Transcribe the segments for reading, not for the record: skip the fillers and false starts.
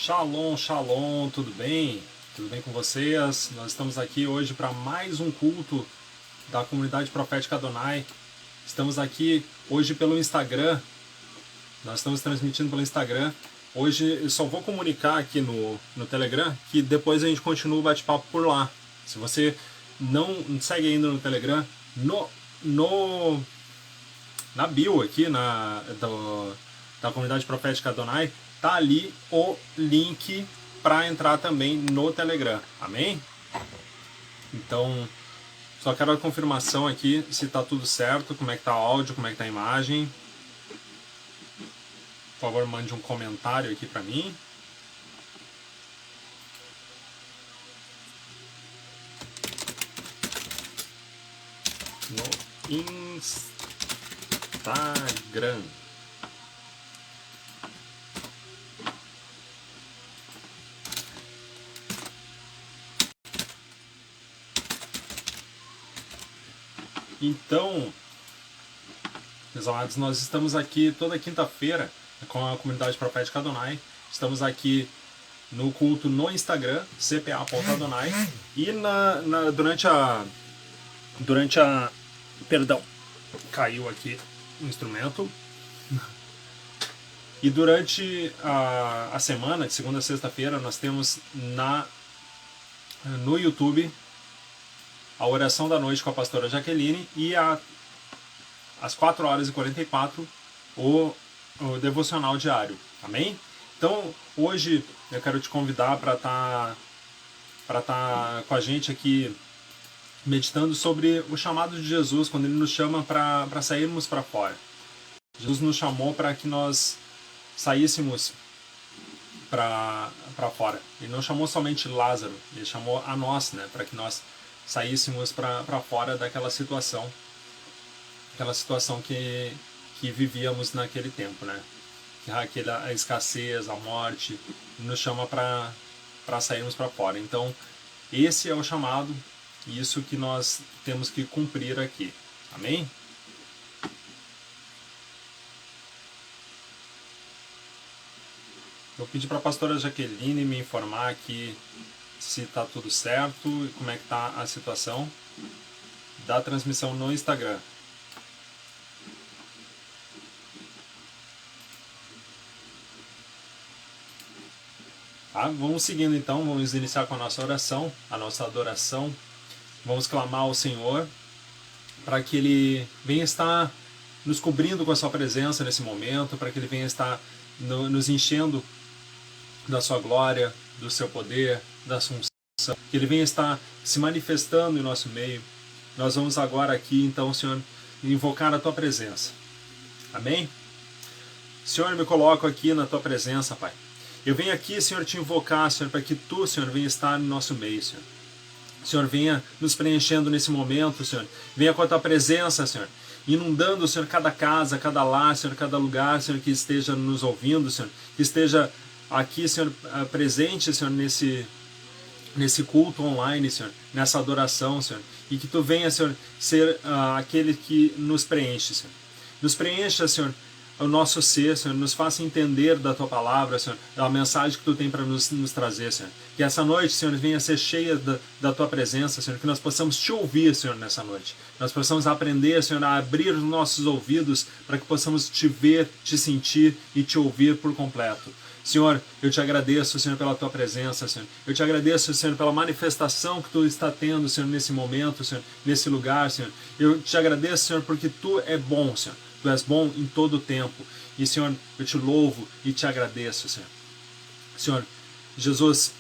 Shalom, shalom, tudo bem? Tudo bem com vocês? Nós estamos aqui hoje para mais um culto da comunidade profética Adonai. Estamos aqui hoje pelo Instagram. Nós estamos transmitindo pelo Instagram. Hoje eu só vou comunicar aqui no Telegram que depois a gente continua o bate-papo por lá. Se você não segue ainda no Telegram, na bio aqui da comunidade profética Adonai, tá ali o link para entrar também no Telegram. Amém? Então, só quero a confirmação aqui se tá tudo certo, como é que tá o áudio, como é que tá a imagem. Por favor, mande um comentário aqui para mim. No Instagram. Então, meus amados, nós estamos aqui toda quinta-feira com a comunidade profética Adonai. Estamos aqui no culto no Instagram, cpa.adonai. E durante a... Perdão, caiu aqui o instrumento. E durante a semana, de segunda a sexta-feira, nós temos no YouTube a oração da noite com a pastora Jaqueline e às 4h44 o devocional diário. Amém? Então, hoje eu quero te convidar para estar com a gente aqui meditando sobre o chamado de Jesus, quando ele nos chama para sairmos para fora. Jesus nos chamou para que nós saíssemos para fora. Ele não chamou somente Lázaro, ele chamou a nós, né, para que nós saíssemos para fora daquela situação, que vivíamos naquele tempo, né? A escassez, a morte, nos chama para sairmos para fora. Então, esse é o chamado, e isso que nós temos que cumprir aqui. Amém? Eu pedi para a pastora Jaqueline me informar aqui se está tudo certo e como é que está a situação da transmissão no Instagram. Tá? Vamos seguindo então, vamos iniciar com a nossa oração, a nossa adoração. Vamos clamar ao Senhor para que Ele venha estar nos cobrindo com a sua presença nesse momento, para que Ele venha estar nos enchendo da sua glória, do seu poder, da sua unção, que Ele venha estar se manifestando em nosso meio. Nós vamos agora aqui, então, Senhor, invocar a Tua presença. Amém? Senhor, eu me coloco aqui na Tua presença, Pai. Eu venho aqui, Senhor, te invocar, Senhor, para que Tu, Senhor, venha estar no nosso meio, Senhor. Senhor, venha nos preenchendo nesse momento, Senhor. Venha com a Tua presença, Senhor, inundando, Senhor, cada casa, cada lar, Senhor, cada lugar, Senhor, que esteja nos ouvindo, Senhor, que esteja aqui, Senhor, presente, Senhor, nesse culto online, Senhor, nessa adoração, Senhor, e que Tu venha, Senhor, ser aquele que nos preenche, Senhor. Nos preencha, Senhor, o nosso ser, Senhor, nos faça entender da Tua palavra, Senhor, da mensagem que Tu tem para nos trazer, Senhor. Que essa noite, Senhor, venha ser cheia da Tua presença, Senhor, que nós possamos Te ouvir, Senhor, nessa noite. Nós possamos aprender, Senhor, a abrir os nossos ouvidos para que possamos Te ver, Te sentir e Te ouvir por completo. Senhor, eu Te agradeço, Senhor, pela Tua presença, Senhor. Eu Te agradeço, Senhor, pela manifestação que Tu está tendo, Senhor, nesse momento, Senhor, nesse lugar, Senhor. Eu Te agradeço, Senhor, porque Tu é bom, Senhor. Tu és bom em todo o tempo. E, Senhor, eu Te louvo e Te agradeço, Senhor. Senhor, Jesus,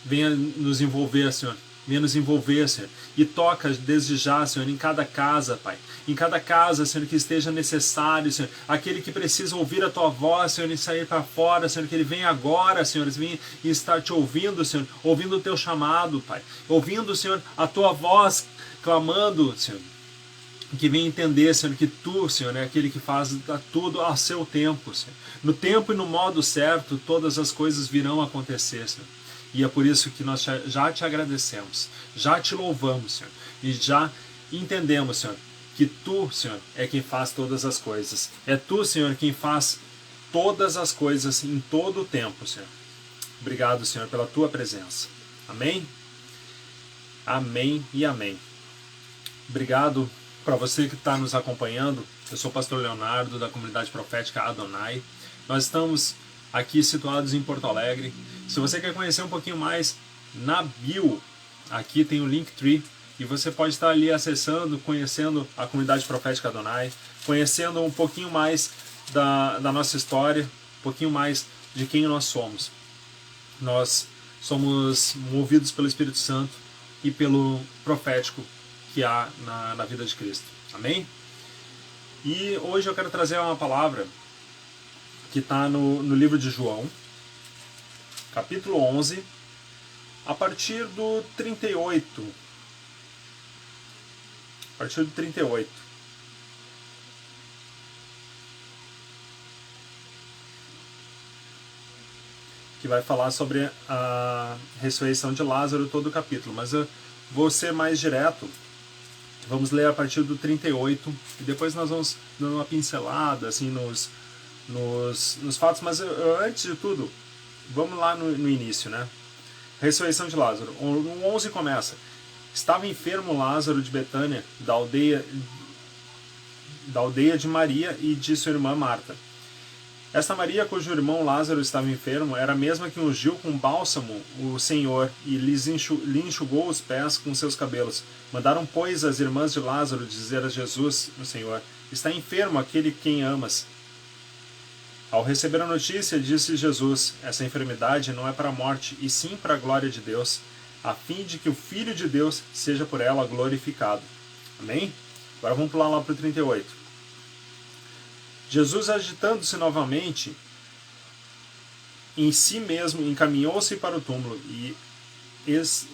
venha nos envolver, Senhor. Venha nos envolver, Senhor. E toca desde já, Senhor, em cada casa, Pai. Em cada casa, Senhor, que esteja necessário, Senhor. Aquele que precisa ouvir a Tua voz, Senhor, e sair para fora, Senhor. Que ele venha agora, Senhor. Venha e estar Te ouvindo, Senhor. Ouvindo o Teu chamado, Pai. Ouvindo, Senhor, a Tua voz clamando, Senhor. Que venha entender, Senhor, que Tu, Senhor, é aquele que faz tudo a seu tempo, Senhor. No tempo e no modo certo, todas as coisas virão a acontecer, Senhor. E é por isso que nós já Te agradecemos, já Te louvamos, Senhor. E já entendemos, Senhor, que Tu, Senhor, é quem faz todas as coisas. É Tu, Senhor, quem faz todas as coisas em todo o tempo, Senhor. Obrigado, Senhor, pela tua presença. Amém? Amém e amém. Obrigado para você que está nos acompanhando. Eu sou o pastor Leonardo, da comunidade profética Adonai. Nós estamos aqui situados em Porto Alegre. Se você quer conhecer um pouquinho mais, na bio, aqui tem o Linktree, e você pode estar ali acessando, conhecendo a comunidade profética Adonai, conhecendo um pouquinho mais da nossa história, um pouquinho mais de quem nós somos. Nós somos movidos pelo Espírito Santo e pelo profético que há na vida de Cristo. Amém? E hoje eu quero trazer uma palavra que está no livro de João, capítulo 11, a partir do 38. A partir do 38. Que vai falar sobre a ressurreição de Lázaro, todo o capítulo. Mas eu vou ser mais direto. Vamos ler a partir do 38 e depois nós vamos dando uma pincelada assim, nos fatos. Mas antes de tudo, vamos lá no início, né? Ressurreição de Lázaro. O 11 começa. Estava enfermo Lázaro de Betânia, da aldeia de Maria e de sua irmã Marta. Esta Maria, cujo irmão Lázaro estava enfermo, era a mesma que ungiu com bálsamo o Senhor e lhe enxugou os pés com seus cabelos. Mandaram, pois, as irmãs de Lázaro dizer a Jesus, o Senhor: está enfermo aquele quem amas. Ao receber a notícia, disse Jesus: essa enfermidade não é para a morte, e sim para a glória de Deus, a fim de que o Filho de Deus seja por ela glorificado. Amém? Agora vamos pular lá para o 38. Jesus, agitando-se novamente em si mesmo, encaminhou-se para o túmulo, e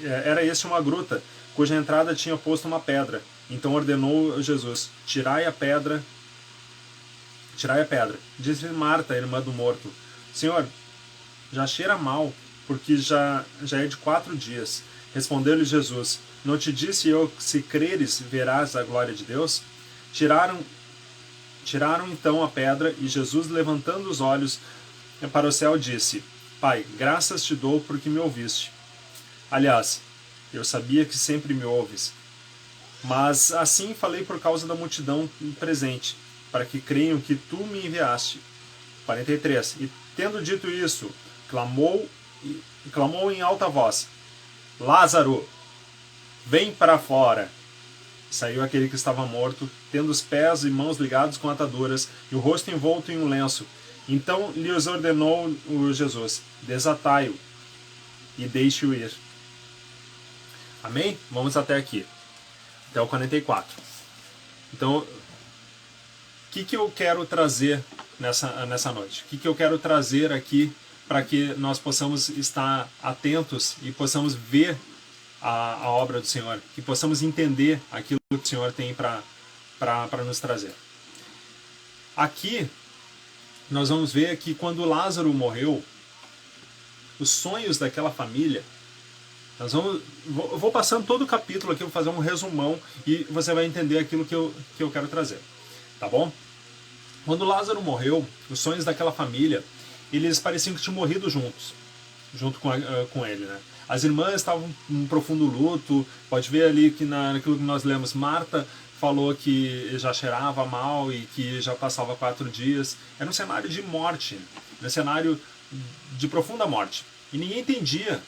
era este uma gruta, cuja entrada tinha posto uma pedra. Então ordenou Jesus: tirai a pedra. Disse Marta, irmã do morto: Senhor, já cheira mal, porque já é de 4 dias. Respondeu-lhe Jesus: não te disse eu que, se creres, verás a glória de Deus? Tiraram então a pedra, e Jesus, levantando os olhos para o céu, disse: Pai, graças te dou porque me ouviste. Aliás, eu sabia que sempre me ouves, mas assim falei por causa da multidão presente, para que creiam que tu me enviaste. 43. E tendo dito isso, clamou em alta voz: Lázaro, vem para fora. Saiu aquele que estava morto, tendo os pés e mãos ligados com ataduras e o rosto envolto em um lenço. Então lhes ordenou Jesus: desatai-o e deixe-o ir. Amém? Vamos até aqui, até o 44. Então, o que eu quero trazer nessa noite? O que eu quero trazer aqui para que nós possamos estar atentos e possamos ver a obra do Senhor, que possamos entender aquilo que o Senhor tem para nos trazer. Aqui, nós vamos ver que quando Lázaro morreu, os sonhos daquela família, eu vou passando todo o capítulo aqui, vou fazer um resumão e você vai entender aquilo que eu quero trazer, tá bom? Quando Lázaro morreu, os sonhos daquela família, eles pareciam que tinham morrido junto com ele, né? As irmãs estavam em um profundo luto. Pode ver ali que naquilo que nós lemos, Marta falou que já cheirava mal e que já passava 4 dias. Era um cenário de morte, um cenário de profunda morte. E ninguém entendia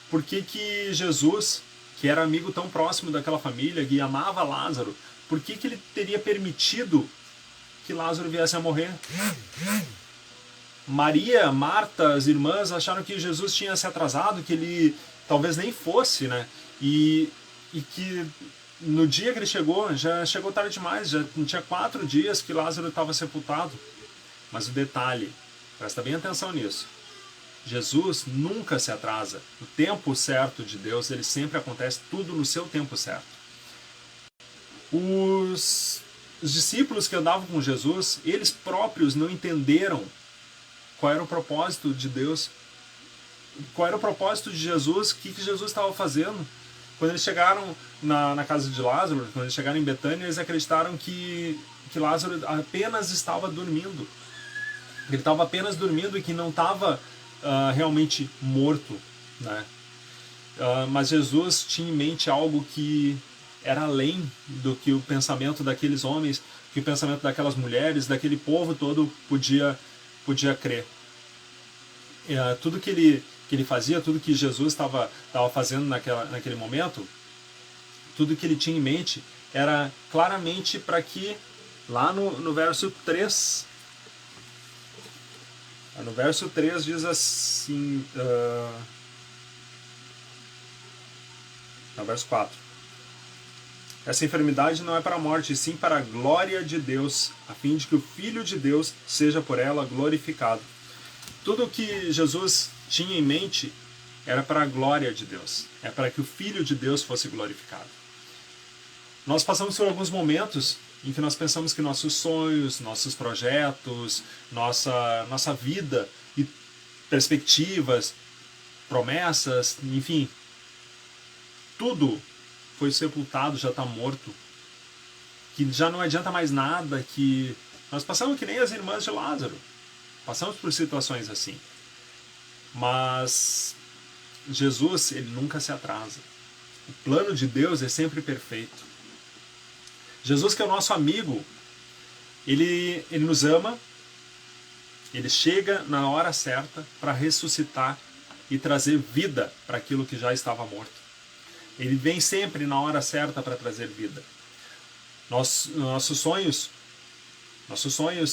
por que Jesus, que era amigo tão próximo daquela família, que amava Lázaro, por que ele teria permitido que Lázaro viesse a morrer? Maria, Marta, as irmãs acharam que Jesus tinha se atrasado, que ele talvez nem fosse, né? E que no dia que ele chegou, já chegou tarde demais, já tinha 4 dias que Lázaro estava sepultado. Mas o detalhe, presta bem atenção nisso, Jesus nunca se atrasa. O tempo certo de Deus, ele sempre acontece tudo no seu tempo certo. Os discípulos que andavam com Jesus, eles próprios não entenderam qual era o propósito de Deus, qual era o propósito de Jesus, o que Jesus estava fazendo. Quando eles chegaram na casa de Lázaro, quando eles chegaram em Betânia, eles acreditaram que Lázaro apenas estava dormindo. Ele estava apenas dormindo e que não estava realmente morto, né? Mas Jesus tinha em mente algo que era além do que o pensamento daqueles homens, que o pensamento daquelas mulheres, daquele povo todo podia crer. Tudo que ele fazia, tudo que Jesus estava fazendo naquele momento, tudo que ele tinha em mente era claramente para que, lá no verso 3, no verso 3 diz assim, no verso 4, essa enfermidade não é para a morte, sim para a glória de Deus, a fim de que o Filho de Deus seja por ela glorificado. Tudo o que Jesus tinha em mente era para a glória de Deus, é para que o Filho de Deus fosse glorificado. Nós passamos por alguns momentos em que nós pensamos que nossos sonhos, nossos projetos, nossa vida e perspectivas, promessas, enfim, tudo foi sepultado, já está morto, que já não adianta mais nada, que nós passamos que nem as irmãs de Lázaro, passamos por situações assim. Mas Jesus, ele nunca se atrasa. O plano de Deus é sempre perfeito. Jesus, que é o nosso amigo, ele nos ama, ele chega na hora certa para ressuscitar e trazer vida para aquilo que já estava morto. Ele vem sempre na hora certa para trazer vida. Nossos sonhos,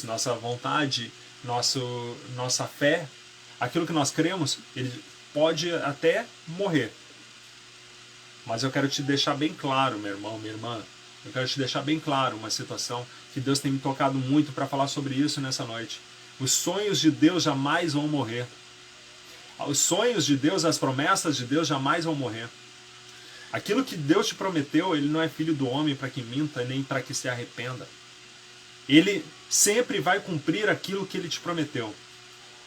nossa vontade, nossa fé, aquilo que nós cremos, ele pode até morrer. Mas eu quero te deixar bem claro, meu irmão, minha irmã, eu quero te deixar bem claro uma situação que Deus tem me tocado muito para falar sobre isso nessa noite. Os sonhos de Deus jamais vão morrer. Os sonhos de Deus, as promessas de Deus jamais vão morrer. Aquilo que Deus te prometeu, ele não é filho do homem para que minta, nem para que se arrependa. Ele sempre vai cumprir aquilo que ele te prometeu.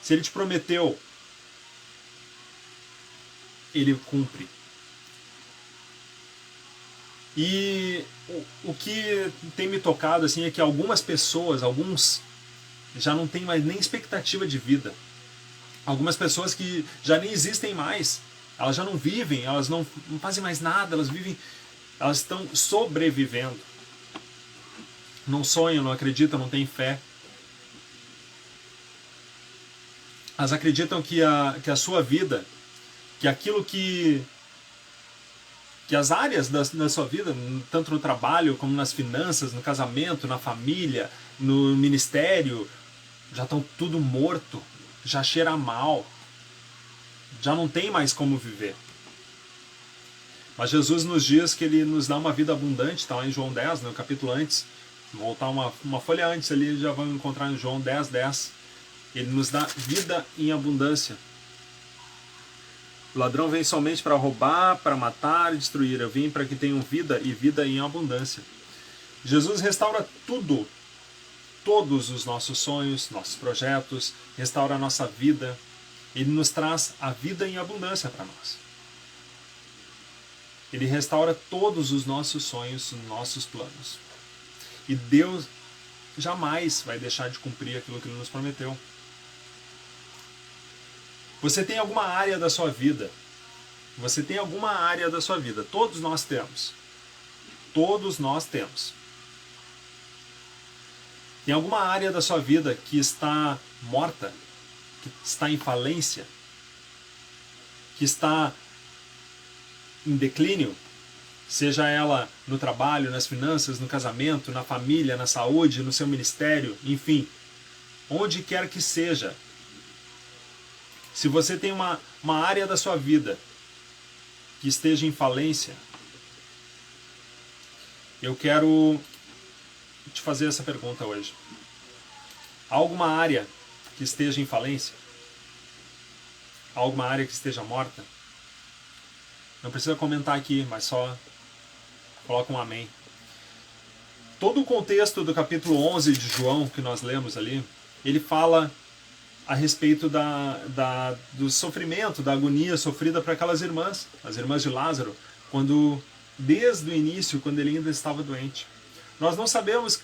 Se ele te prometeu, ele cumpre. E o que tem me tocado assim, é que algumas pessoas, alguns, já não têm mais nem expectativa de vida. Algumas pessoas que já nem existem mais. Elas já não vivem, elas não fazem mais nada, elas estão sobrevivendo. Não sonham, não acreditam, não têm fé. Elas acreditam que a sua vida, que aquilo que as áreas da sua vida, tanto no trabalho como nas finanças, no casamento, na família, no ministério, já estão tudo morto, já cheira mal, já não tem mais como viver. Mas Jesus nos diz que ele nos dá uma vida abundante, está lá em João 10, no capítulo antes, voltar uma folha antes ali, já vamos encontrar em João 10, 10. Ele nos dá vida em abundância. O ladrão vem somente para roubar, para matar e destruir. Eu vim para que tenham vida e vida em abundância. Jesus restaura tudo, todos os nossos sonhos, nossos projetos, restaura a nossa vida. Ele nos traz a vida em abundância para nós. Ele restaura todos os nossos sonhos, nossos planos. E Deus jamais vai deixar de cumprir aquilo que Ele nos prometeu. Você tem alguma área da sua vida. Você tem alguma área da sua vida. Todos nós temos. Todos nós temos. Tem alguma área da sua vida que está morta, que está em falência, que está em declínio, seja ela no trabalho, nas finanças, no casamento, na família, na saúde, no seu ministério, enfim, onde quer que seja. Se você tem uma área da sua vida que esteja em falência, eu quero te fazer essa pergunta hoje. Há alguma área que esteja em falência? Há alguma área que esteja morta? Não precisa comentar aqui, mas só coloca um amém. Todo o contexto do capítulo 11 de João, que nós lemos ali, ele fala a respeito do sofrimento, da agonia sofrida por aquelas irmãs, as irmãs de Lázaro, desde o início, quando ele ainda estava doente. Nós não sabemos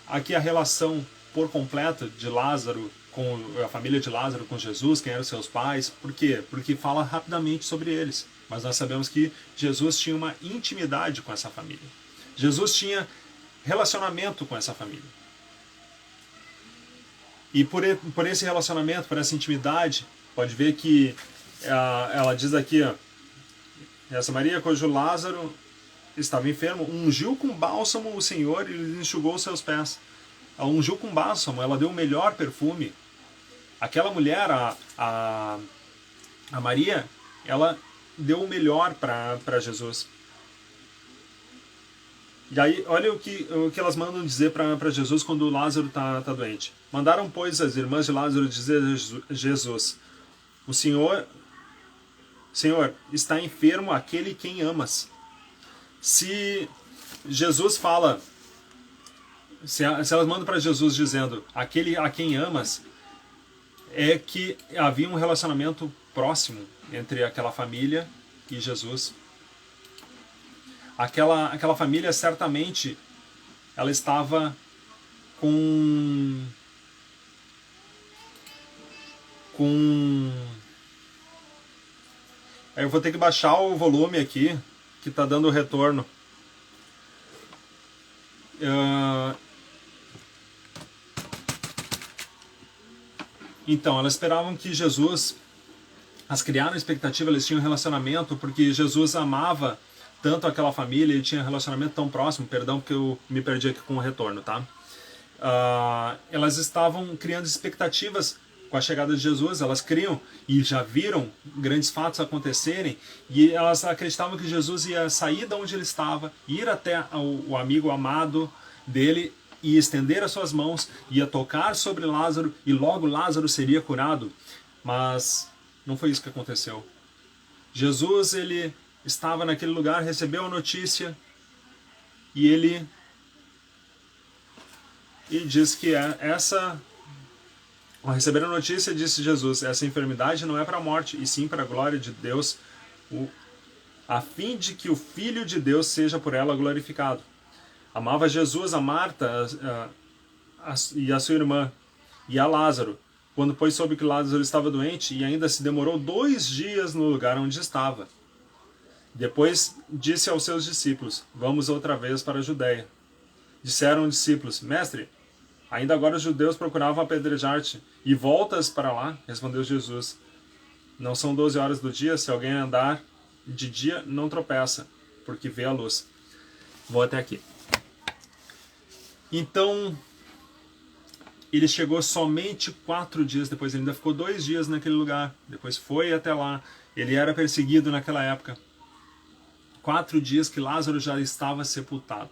aqui a relação por completo de Lázaro, com a família de Lázaro com Jesus, quem eram seus pais. Por quê? Porque fala rapidamente sobre eles. Mas nós sabemos que Jesus tinha uma intimidade com essa família. Jesus tinha relacionamento com essa família. E por esse relacionamento, por essa intimidade, pode ver que ela diz aqui, ó, essa Maria, cujo Lázaro estava enfermo, ungiu com bálsamo o Senhor e lhe enxugou os seus pés. Ela ungiu com bálsamo, ela deu o melhor perfume. Aquela mulher, a Maria, ela deu o melhor para Jesus. E aí, olha o que elas mandam dizer para Jesus quando Lázaro está doente. Mandaram, pois, as irmãs de Lázaro dizer a Jesus: o Senhor, está enfermo aquele quem amas. Se Jesus fala, se elas mandam para Jesus dizendo aquele a quem amas, é que havia um relacionamento próximo entre aquela família e Jesus. Aquela família certamente ela estava com eu vou ter que baixar o volume aqui que está dando retorno. Então, elas esperavam que Jesus, elas criaram expectativa, eles tinham um relacionamento, porque Jesus amava tanto aquela família, ele tinha um relacionamento tão próximo, perdão porque eu me perdi aqui com o retorno, tá? Elas estavam criando expectativas com a chegada de Jesus, elas criam e já viram grandes fatos acontecerem, e elas acreditavam que Jesus ia sair de onde ele estava, ir até o amigo amado dele e estender as suas mãos, ia tocar sobre Lázaro e logo Lázaro seria curado. Mas não foi isso que aconteceu. Jesus, ele estava naquele lugar, recebeu a notícia e diz que ao receber a notícia, disse Jesus, essa enfermidade não é para a morte, e sim para a glória de Deus, a fim de que o Filho de Deus seja por ela glorificado. Amava Jesus a Marta e a sua irmã e a Lázaro, quando pois soube que Lázaro estava doente e ainda se demorou 2 dias no lugar onde estava. Depois disse aos seus discípulos, vamos outra vez para a Judéia. Disseram os discípulos, mestre, ainda agora os judeus procuravam apedrejar-te, e voltas para lá? Respondeu Jesus, não são 12 horas do dia, se alguém andar de dia não tropeça, porque vê a luz. Vou até aqui. Então, ele chegou somente 4 dias depois, ele ainda ficou 2 dias naquele lugar, depois foi até lá, ele era perseguido naquela época. 4 dias que Lázaro já estava sepultado.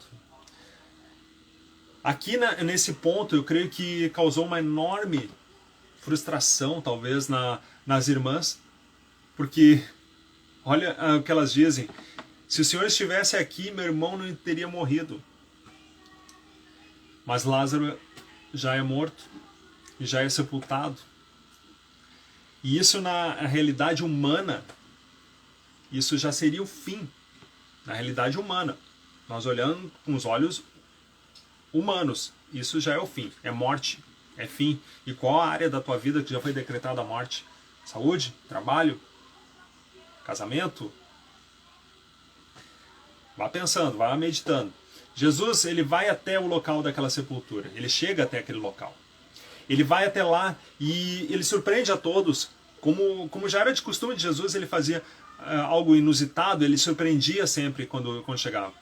Aqui nesse ponto, eu creio que causou uma enorme frustração, talvez, nas irmãs, porque, olha o que elas dizem, se o Senhor estivesse aqui, meu irmão não teria morrido. Mas Lázaro já é morto, e já é sepultado. E isso na realidade humana, isso já seria o fim. Na realidade humana, nós olhando com os olhos humanos, isso já é o fim, é morte, é fim. E qual a área da tua vida que já foi decretada a morte? Saúde? Trabalho? Casamento? Vá pensando, vá meditando. Jesus, ele vai até o local daquela sepultura, ele chega até aquele local. Ele vai até lá e ele surpreende a todos, como já era de costume de Jesus, ele fazia algo inusitado, ele surpreendia sempre quando chegava.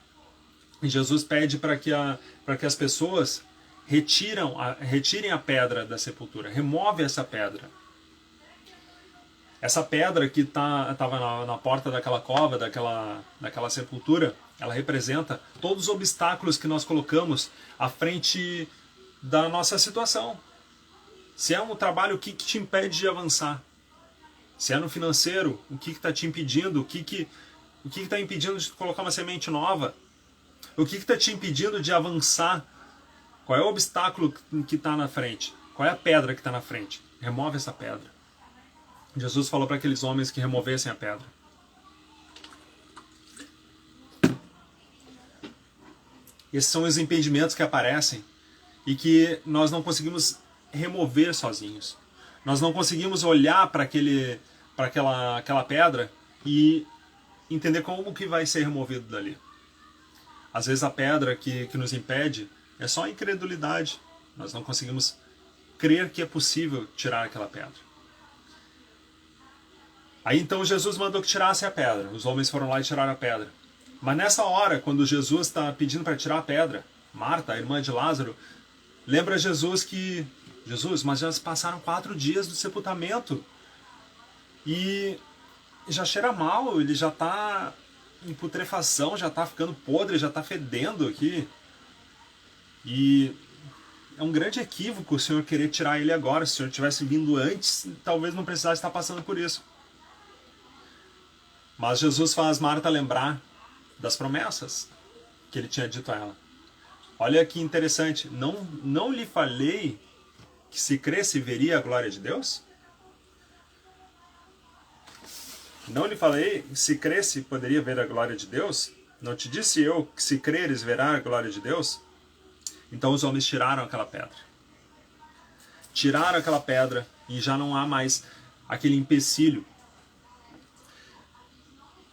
E Jesus pede para que as pessoas retirem a pedra da sepultura, remove essa pedra. Essa pedra que estava na porta daquela cova, daquela sepultura, ela representa todos os obstáculos que nós colocamos à frente da nossa situação. Se é um trabalho, o que te impede de avançar? Se é no financeiro, o que está te impedindo? O que está impedindo de colocar uma semente nova? O que está te impedindo de avançar? Qual é o obstáculo que está na frente? Qual é a pedra que está na frente? Remove essa pedra. Jesus falou para aqueles homens que removessem a pedra. Esses são os impedimentos que aparecem e que nós não conseguimos remover sozinhos. Nós não conseguimos olhar para aquela pedra e entender como que vai ser removido dali. Às vezes a pedra que nos impede é só a incredulidade. Nós não conseguimos crer que é possível tirar aquela pedra. Aí então Jesus mandou que tirasse a pedra. Os homens foram lá e tiraram a pedra. Mas nessa hora, quando Jesus está pedindo para tirar a pedra, Marta, a irmã de Lázaro, lembra Jesus que... Jesus, mas já passaram 4 dias do sepultamento. E já cheira mal, ele já está em putrefação, já está ficando podre, já está fedendo aqui. E é um grande equívoco o Senhor querer tirar ele agora. Se o Senhor tivesse vindo antes, talvez não precisasse estar passando por isso. Mas Jesus faz Marta lembrar das promessas que ele tinha dito a ela. Olha que interessante, não lhe falei que se cresce veria a glória de Deus? Não lhe falei que se cresce poderia ver a glória de Deus? Não te disse eu que se creres verá a glória de Deus? Então os homens tiraram aquela pedra. Tiraram aquela pedra e já não há mais aquele empecilho.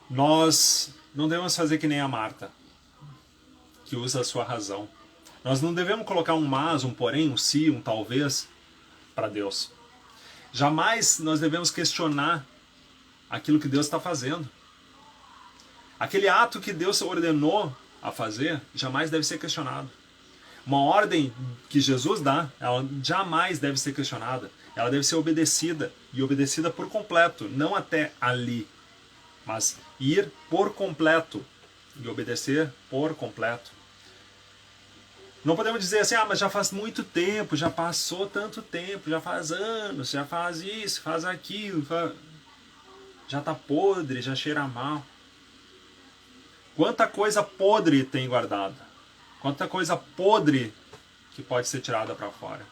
Nós não devemos fazer que nem a Marta, que usa a sua razão. Nós não devemos colocar um mas, um porém, um se, um talvez para Deus. Jamais nós devemos questionar aquilo que Deus está fazendo. Aquele ato que Deus ordenou a fazer jamais deve ser questionado. Uma ordem que Jesus dá, ela jamais deve ser questionada. Ela deve ser obedecida, e obedecida por completo, não até ali, mas ir por completo e obedecer por completo. Não podemos dizer assim, mas já faz muito tempo, já passou tanto tempo, já faz anos, já faz isso, faz aquilo, já está podre, já cheira mal. Quanta coisa podre tem guardada. Quanta coisa podre que pode ser tirada para fora.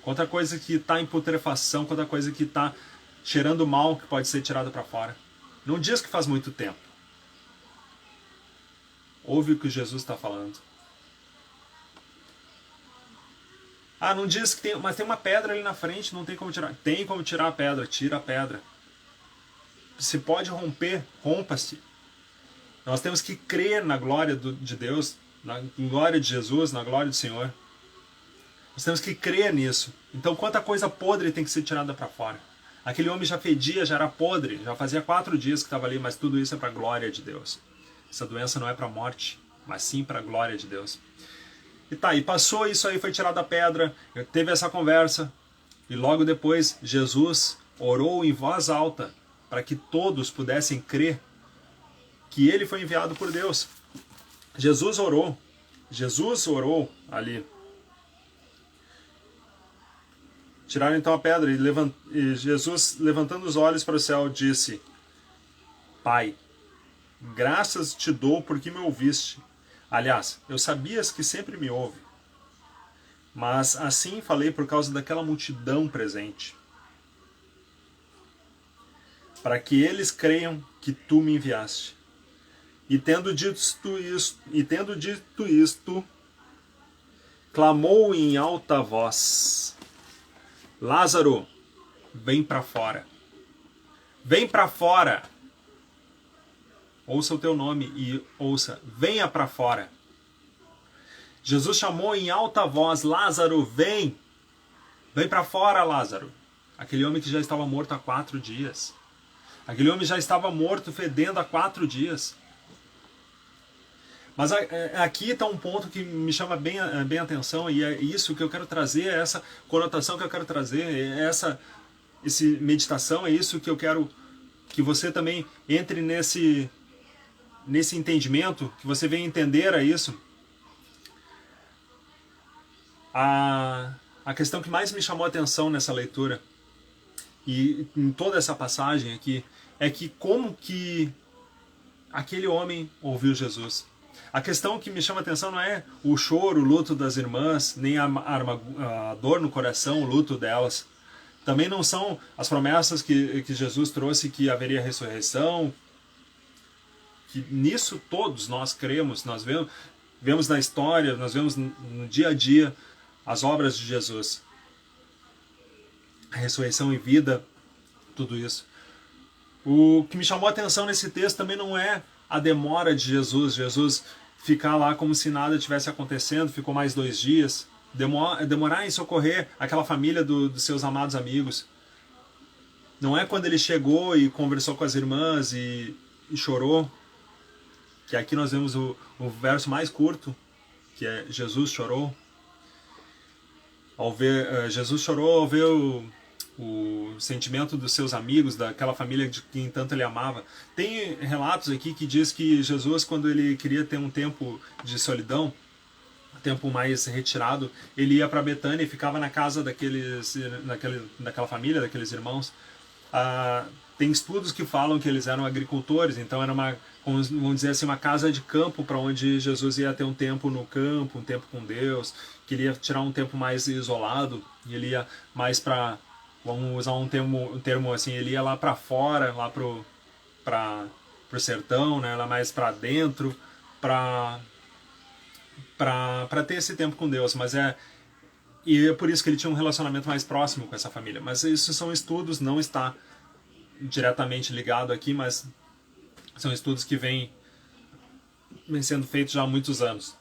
Quanta coisa que está em putrefação, quanta coisa que está cheirando mal que pode ser tirada para fora. Não diz que faz muito tempo. Ouve o que Jesus está falando. Não diz que tem, mas tem uma pedra ali na frente, não tem como tirar. Tem como tirar a pedra, tira a pedra. Se pode romper, rompa-se. Nós temos que crer na glória de Deus, na glória de Jesus, na glória do Senhor. Nós temos que crer nisso. Então quanta coisa podre tem que ser tirada para fora. Aquele homem já fedia, já era podre, já fazia 4 dias que estava ali, mas tudo isso é para a glória de Deus. Essa doença não é para a morte, mas sim para a glória de Deus. E passou isso aí, foi tirada a pedra, teve essa conversa, e logo depois Jesus orou em voz alta para que todos pudessem crer que ele foi enviado por Deus. Jesus orou ali. Tiraram então a pedra e Jesus, levantando os olhos para o céu, disse: Pai, graças te dou porque me ouviste. Aliás, eu sabias que sempre me ouve. Mas assim falei por causa daquela multidão presente, para que eles creiam que tu me enviaste. E tendo dito isto, clamou em alta voz: Lázaro, vem para fora. Vem para fora. Ouça o teu nome e ouça, venha para fora. Jesus chamou em alta voz: Lázaro, vem. Vem para fora, Lázaro. Aquele homem que já estava morto há 4 dias. Aquele homem já estava morto, fedendo há 4 dias. Mas aqui está um ponto que me chama bem a atenção, e é isso que eu quero trazer, é essa conotação que eu quero trazer, é essa meditação, é isso que eu quero que você também entre nesse entendimento, que você venha entender a isso. A questão que mais me chamou a atenção nessa leitura, e em toda essa passagem aqui, é que como que aquele homem ouviu Jesus. A questão que me chama a atenção não é o choro, o luto das irmãs, nem a dor no coração, o luto delas. Também não são as promessas que Jesus trouxe, que haveria ressurreição, que nisso todos nós cremos, nós vemos. vemos na história, nós vemos no dia a dia as obras de Jesus. A ressurreição e vida, tudo isso. O que me chamou a atenção nesse texto também não é a demora de Jesus ficar lá como se nada tivesse acontecendo, ficou mais 2 dias, demorar em socorrer aquela família dos seus amados amigos. Não é quando ele chegou e conversou com as irmãs e chorou, que aqui nós vemos o verso mais curto, que é Jesus chorou. Jesus chorou ao ver o sentimento dos seus amigos, daquela família de quem tanto ele amava. Tem relatos aqui que diz que Jesus, quando ele queria ter um tempo de solidão, um tempo mais retirado, ele ia para Betânia e ficava na casa daquela família, daqueles irmãos. Tem estudos que falam que eles eram agricultores, então era vamos dizer assim, uma casa de campo para onde Jesus ia ter um tempo no campo, um tempo com Deus, queria tirar um tempo mais isolado, e ele ia mais para, vamos usar um termo assim, ele ia lá para fora, lá pro sertão, né, lá mais para dentro, para ter esse tempo com Deus, e é por isso que ele tinha um relacionamento mais próximo com essa família. Mas isso são estudos, não está diretamente ligado aqui, mas são estudos que vêm sendo feitos já há muitos anos.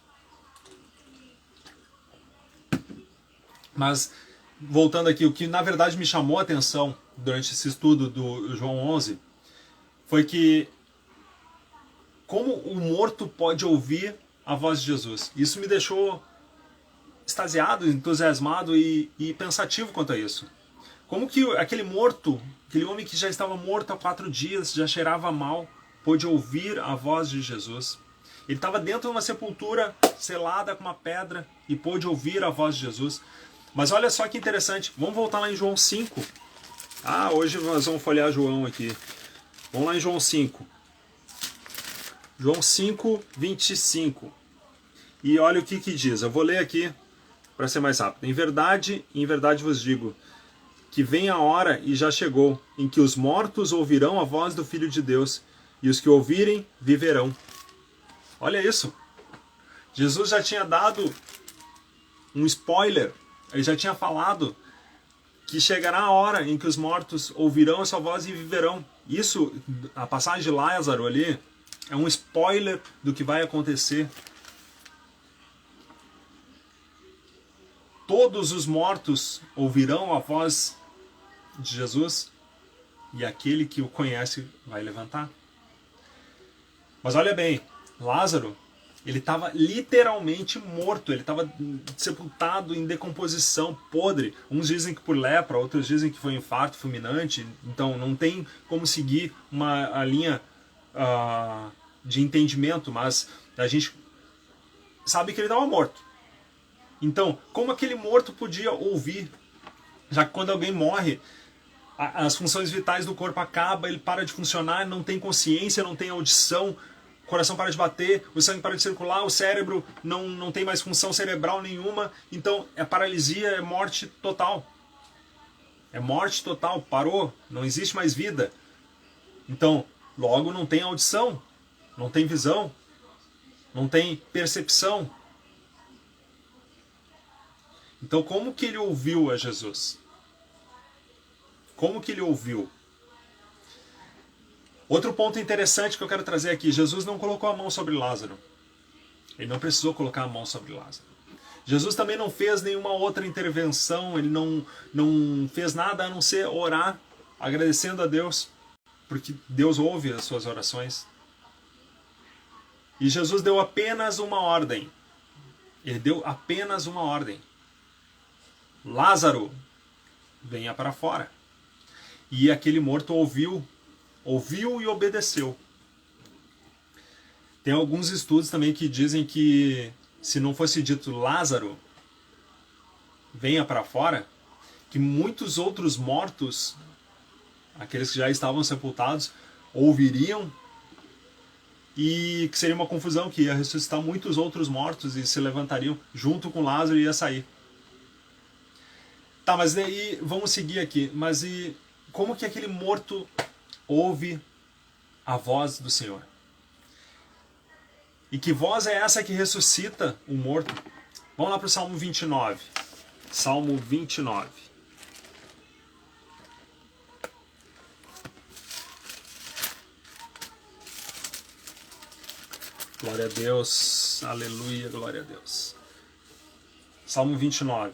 Mas, voltando aqui, o que na verdade me chamou a atenção durante esse estudo do João 11 foi que como o morto pode ouvir a voz de Jesus. Isso me deixou extasiado, entusiasmado e pensativo quanto a isso. Como que aquele morto, aquele homem que já estava morto há 4 dias, já cheirava mal, pôde ouvir a voz de Jesus? Ele estava dentro de uma sepultura selada com uma pedra e pôde ouvir a voz de Jesus. Mas olha só que interessante, vamos voltar lá em João 5. Hoje nós vamos folhear João aqui. Vamos lá em João 5. João 5, 25. E olha o que diz, eu vou ler aqui para ser mais rápido. Em verdade vos digo, que vem a hora e já chegou, em que os mortos ouvirão a voz do Filho de Deus, e os que ouvirem viverão. Olha isso. Jesus já tinha dado um spoiler, ele já tinha falado que chegará a hora em que os mortos ouvirão a sua voz e viverão. Isso, a passagem de Lázaro ali, é um spoiler do que vai acontecer. Todos os mortos ouvirão a voz de Jesus e aquele que o conhece vai levantar. Mas olha bem, Lázaro, ele estava literalmente morto, ele estava sepultado em decomposição, podre. Uns dizem que por lepra, outros dizem que foi infarto fulminante, então não tem como seguir a linha de entendimento, mas a gente sabe que ele estava morto. Então, como aquele morto podia ouvir? Já que quando alguém morre, as funções vitais do corpo acabam, ele para de funcionar, não tem consciência, não tem audição, o coração para de bater, o sangue para de circular, o cérebro não tem mais função cerebral nenhuma, então é paralisia, é morte total. É morte total, parou, não existe mais vida. Então, logo não tem audição, não tem visão, não tem percepção. Então, como que ele ouviu a Jesus? Como que ele ouviu? Outro ponto interessante que eu quero trazer aqui, Jesus não colocou a mão sobre Lázaro. Ele não precisou colocar a mão sobre Lázaro. Jesus também não fez nenhuma outra intervenção, ele não fez nada a não ser orar, agradecendo a Deus, porque Deus ouve as suas orações. E Jesus deu apenas uma ordem. Ele deu apenas uma ordem. Lázaro, venha para fora. E aquele morto ouviu e obedeceu. Tem alguns estudos também que dizem que se não fosse dito Lázaro, venha para fora, que muitos outros mortos, aqueles que já estavam sepultados, ouviriam e que seria uma confusão, que ia ressuscitar muitos outros mortos e se levantariam junto com Lázaro e ia sair. Tá, mas daí vamos seguir aqui. Mas e como que aquele morto ouve a voz do Senhor? E que voz é essa que ressuscita o morto? Vamos lá para o Salmo 29. Salmo 29. Glória a Deus, aleluia, glória a Deus. Salmo 29.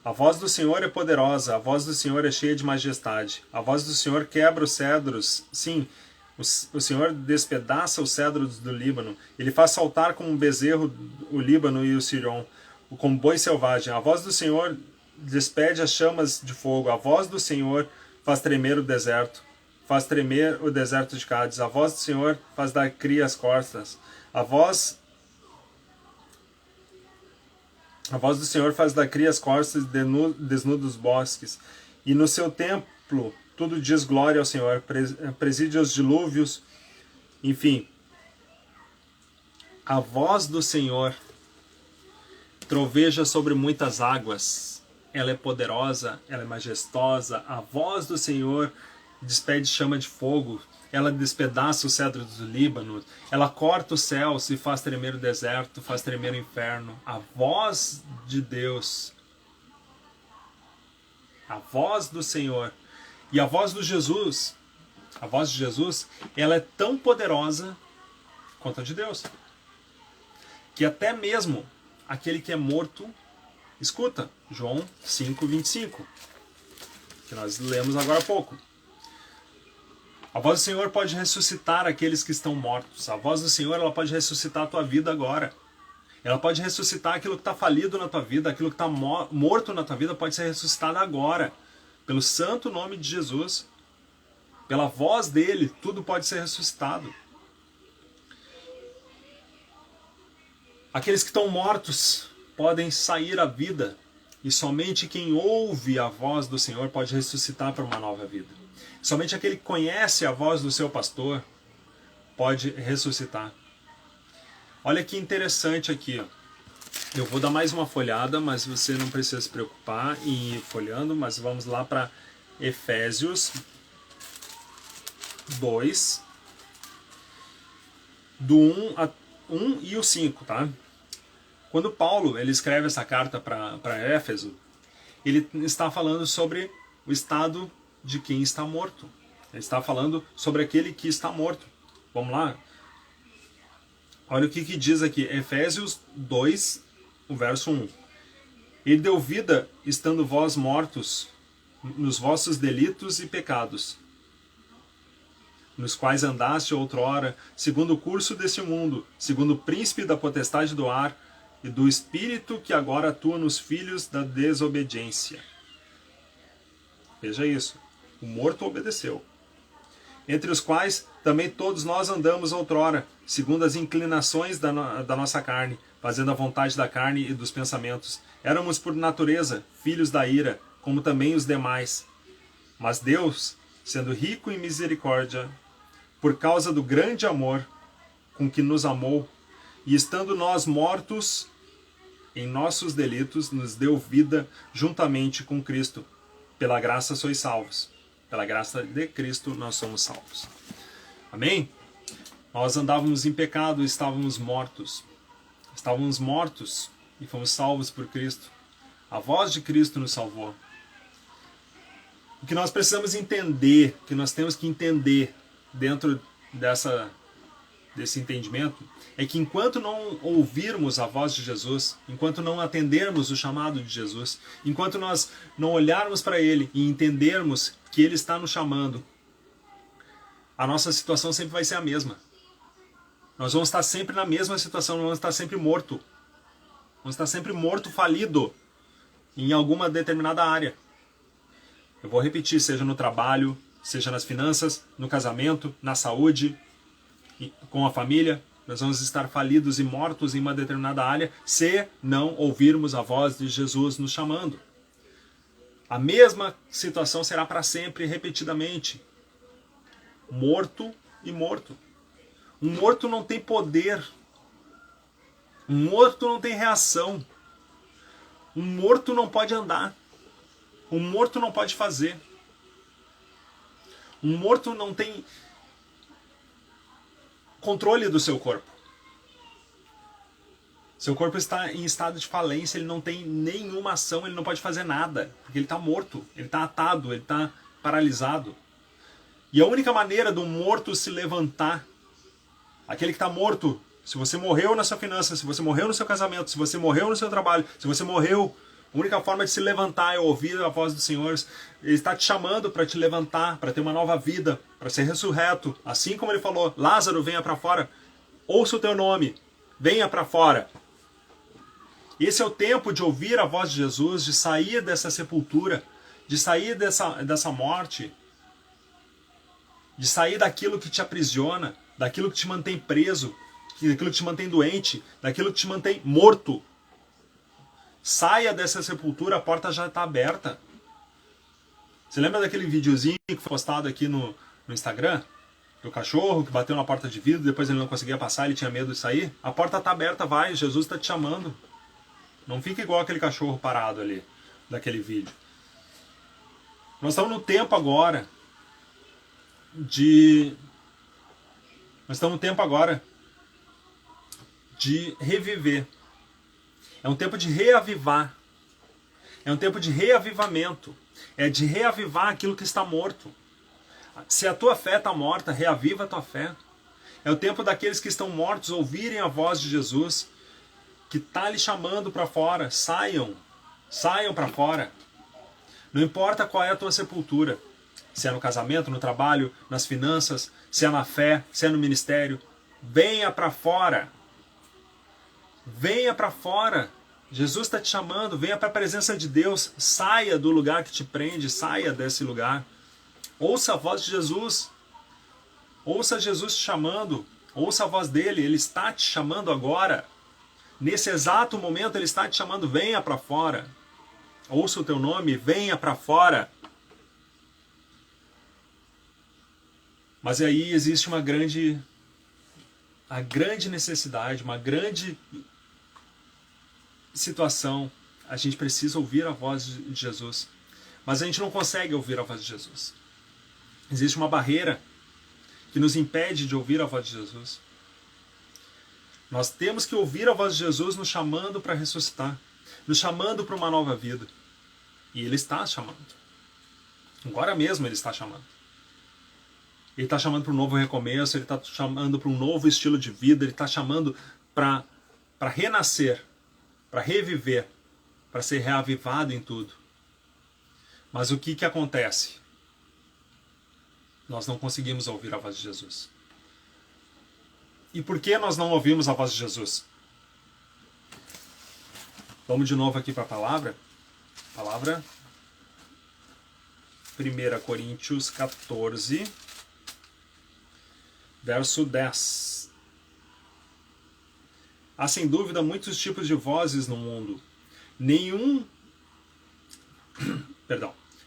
A voz do Senhor é poderosa, a voz do Senhor é cheia de majestade. A voz do Senhor quebra os cedros, sim, o Senhor despedaça os cedros do Líbano. Ele faz saltar como um bezerro o Líbano e o Sirion, como boi selvagem. A voz do Senhor despede as chamas de fogo. A voz do Senhor faz tremer o deserto. Faz tremer o deserto de Cádiz. A voz do Senhor faz dar cria as costas. A voz do Senhor faz dar cria as costas, desnuda os bosques. E no seu templo tudo diz glória ao Senhor. Preside os dilúvios. Enfim. A voz do Senhor troveja sobre muitas águas. Ela é poderosa, ela é majestosa. A voz do Senhor despede chama de fogo, ela despedaça o cedro do Líbano, ela corta os céus e faz tremer o deserto, faz tremer o inferno. A voz de Deus, a voz do Senhor e a voz de Jesus, ela é tão poderosa quanto a de Deus, que até mesmo aquele que é morto, escuta, João 5:25, que nós lemos agora há pouco. A voz do Senhor pode ressuscitar aqueles que estão mortos. A voz do Senhor, ela pode ressuscitar a tua vida agora. Ela pode ressuscitar aquilo que está falido na tua vida, aquilo que está morto na tua vida pode ser ressuscitado agora. Pelo santo nome de Jesus, pela voz dele, tudo pode ser ressuscitado. Aqueles que estão mortos podem sair à vida. E somente quem ouve a voz do Senhor pode ressuscitar para uma nova vida. Somente aquele que conhece a voz do seu pastor pode ressuscitar. Olha que interessante aqui. Ó. Eu vou dar mais uma folhada, mas você não precisa se preocupar em ir folhando. Mas vamos lá para Efésios 2, do 1 e o 5, tá? Quando Paulo ele escreve essa carta para Éfeso, ele está falando sobre o estado de quem está morto. Ele está falando sobre aquele que está morto. Vamos lá? Olha o que diz aqui. Efésios 2, o verso 1. Ele deu vida, estando vós mortos nos vossos delitos e pecados, nos quais andaste outrora, segundo o curso deste mundo, segundo o príncipe da potestade do ar, e do espírito que agora atua nos filhos da desobediência. Veja isso. O morto obedeceu. Entre os quais também todos nós andamos outrora, segundo as inclinações da nossa carne, fazendo a vontade da carne e dos pensamentos. Éramos por natureza filhos da ira, como também os demais. Mas Deus, sendo rico em misericórdia, por causa do grande amor com que nos amou, e estando nós mortos em nossos delitos, nos deu vida juntamente com Cristo. Pela graça sois salvos. Pela graça de Cristo nós somos salvos. Amém? Nós andávamos em pecado, estávamos mortos. Estávamos mortos e fomos salvos por Cristo. A voz de Cristo nos salvou. O que nós precisamos entender, o que nós temos que entender dentro desse entendimento, é que enquanto não ouvirmos a voz de Jesus, enquanto não atendermos o chamado de Jesus, enquanto nós não olharmos para Ele e entendermos que Ele está nos chamando, a nossa situação sempre vai ser a mesma. Nós vamos estar sempre na mesma situação, nós vamos estar sempre morto. Vamos estar sempre morto, falido, em alguma determinada área. Eu vou repetir, seja no trabalho, seja nas finanças, no casamento, na saúde, com a família, nós vamos estar falidos e mortos em uma determinada área se não ouvirmos a voz de Jesus nos chamando. A mesma situação será para sempre, repetidamente. Morto e morto. Um morto não tem poder. Um morto não tem reação. Um morto não pode andar. Um morto não pode fazer. Um morto não tem controle do seu corpo. Seu corpo está em estado de falência, ele não tem nenhuma ação, ele não pode fazer nada, porque ele está morto, ele está atado, ele está paralisado. E a única maneira do morto se levantar, aquele que está morto, se você morreu na sua finança, se você morreu no seu casamento, se você morreu no seu trabalho, se você morreu, a única forma de se levantar é ouvir a voz do Senhor. Ele está te chamando para te levantar, para ter uma nova vida, para ser ressurreto. Assim como ele falou, Lázaro, venha para fora, ouça o teu nome, venha para fora. Esse é o tempo de ouvir a voz de Jesus, de sair dessa sepultura, de sair dessa morte, de sair daquilo que te aprisiona, daquilo que te mantém preso, daquilo que te mantém doente, daquilo que te mantém morto. Saia dessa sepultura, a porta já está aberta. Você lembra daquele videozinho que foi postado aqui no Instagram? Do cachorro que bateu na porta de vidro, depois ele não conseguia passar, ele tinha medo de sair? A porta está aberta, vai, Jesus está te chamando. Não fica igual aquele cachorro parado ali, daquele vídeo. Nós estamos no tempo agora de reviver. É um tempo de reavivar. É um tempo de reavivamento. É de reavivar aquilo que está morto. Se a tua fé está morta, reaviva a tua fé. É o tempo daqueles que estão mortos ouvirem a voz de Jesus, que está lhe chamando para fora. Saiam para fora. Não importa qual é a tua sepultura. Se é no casamento, no trabalho, nas finanças, se é na fé, se é no ministério. Venha para fora. Venha para fora. Jesus está te chamando. Venha para a presença de Deus. Saia do lugar que te prende. Saia desse lugar. Ouça a voz de Jesus. Ouça Jesus te chamando. Ouça a voz dele. Ele está te chamando agora. Nesse exato momento ele está te chamando. Venha para fora. Ouça o teu nome. Venha para fora. Mas aí existe uma grande necessidade, uma grande situação. A gente precisa ouvir a voz de Jesus. Mas a gente não consegue ouvir a voz de Jesus. Existe uma barreira que nos impede de ouvir a voz de Jesus. Nós temos que ouvir a voz de Jesus nos chamando para ressuscitar, nos chamando para uma nova vida. E Ele está chamando. Agora mesmo Ele está chamando. Ele está chamando para um novo recomeço, Ele está chamando para um novo estilo de vida, Ele está chamando para renascer, para reviver, para ser reavivado em tudo. Mas o que acontece? Nós não conseguimos ouvir a voz de Jesus. E por que nós não ouvimos a voz de Jesus? Vamos de novo aqui para a palavra. Palavra 1 Coríntios 14, verso 10. Há sem dúvida muitos tipos de vozes no mundo.